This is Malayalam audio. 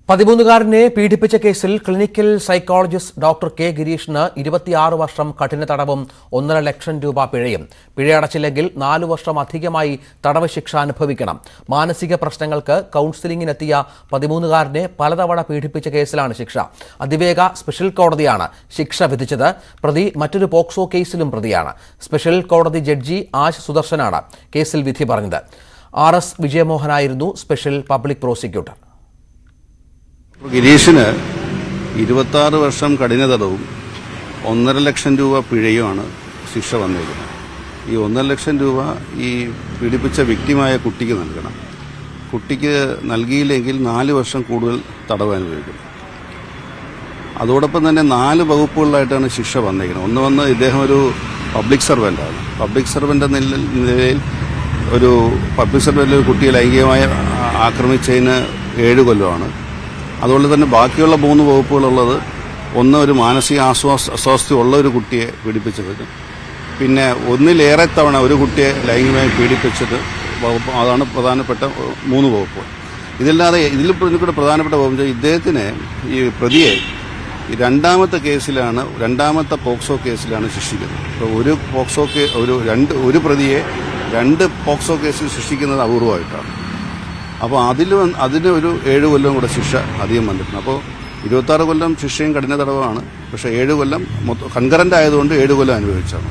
13-കാരനെ പീഡിപ്പിച്ച കേസിൽ ക്ലിനിക്കൽ സൈക്കോളജിസ്റ്റ് ഡോക്ടർ കെ ഗിരീഷിന് 26 വർഷം കഠിന തടവും 1.5 ലക്ഷം രൂപ പിഴയും. പിഴയടച്ചില്ലെങ്കിൽ 4 വർഷം അധികമായി തടവ് ശിക്ഷ അനുഭവിക്കണം. മാനസിക പ്രശ്നങ്ങൾക്ക് കൌൺസിലിംഗിനെത്തിയ 13-കാരനെ പലതവണ പീഡിപ്പിച്ച കേസിലാണ് ശിക്ഷ. അതിവേഗ സ്പെഷ്യൽ കോടതിയാണ് ശിക്ഷ വിധിച്ചത്. പ്രതി മറ്റൊരു പോക്സോ കേസിലും പ്രതിയാണ്. സ്പെഷ്യൽ കോടതി ജഡ്ജി ആശ് സുദർശനാണ് കേസിൽ വിധി പറഞ്ഞത്. RS വിജയമോഹനായിരുന്നു സ്പെഷ്യൽ പബ്ലിക് പ്രോസിക്യൂട്ടർ. ഗിരീഷിന് 26 വർഷം കഠിന തടവും 1.5 ലക്ഷം രൂപ പിഴയുമാണ് ശിക്ഷ വന്നിരിക്കുന്നത്. ഈ 1.5 ലക്ഷം രൂപ ഈ പീഡിപ്പിച്ച വ്യക്തിമായ കുട്ടിക്ക് നൽകണം. കുട്ടിക്ക് നൽകിയില്ലെങ്കിൽ 4 വർഷം കൂടുതൽ തടവ് അനുഭവിക്കും. അതോടൊപ്പം തന്നെ 4 വകുപ്പുകളിലായിട്ടാണ് ശിക്ഷ വന്നിരിക്കുന്നത്. ഒന്ന് ഇദ്ദേഹം ഒരു പബ്ലിക് സർവൻ്റാണ്. പബ്ലിക് സർവൻ്റ് എന്ന നിലയിൽ ഒരു പബ്ലിക് സർവൻ്റ് ഒരു കുട്ടിയെ ലൈംഗികമായി ആക്രമിച്ചതിന് 7 കൊല്ലമാണ്. അതുകൊണ്ട് തന്നെ ബാക്കിയുള്ള 3 വകുപ്പുകളുള്ളത്, ഒന്ന് ഒരു മാനസിക അസ്വാസ്ഥ്യമുള്ള ഒരു കുട്ടിയെ പീഡിപ്പിച്ചത്, പിന്നെ ഒന്നിലേറെ തവണ ഒരു കുട്ടിയെ ലൈംഗികമായി പീഡിപ്പിച്ചത് വകുപ്പ്. അതാണ് പ്രധാനപ്പെട്ട 3 വകുപ്പുകൾ. ഇതില്ലാതെ ഇതിൽക്കൂടെ പ്രധാനപ്പെട്ട വകുപ്പ് ഇദ്ദേഹത്തിന് ഈ പ്രതിയെ രണ്ടാമത്തെ പോക്സോ കേസിലാണ് ശിക്ഷിക്കുന്നത്. ഇപ്പോൾ ഒരു പ്രതിയെ 2 പോക്സോ കേസിൽ ശിക്ഷിക്കുന്നത് അപൂർവമായിട്ടാണ്. അപ്പോൾ അതിന് ഒരു 7 കൊല്ലം കൂടെ ശിക്ഷ അധികം വന്നിട്ടുണ്ട്. അപ്പോൾ 26 കൊല്ലം ശിക്ഷയും കഠിന തടവാണ്. പക്ഷേ 7 കൊല്ലം കൺകറന്റ് ആയതുകൊണ്ട് 7 കൊല്ലം അനുഭവിച്ചാണ്.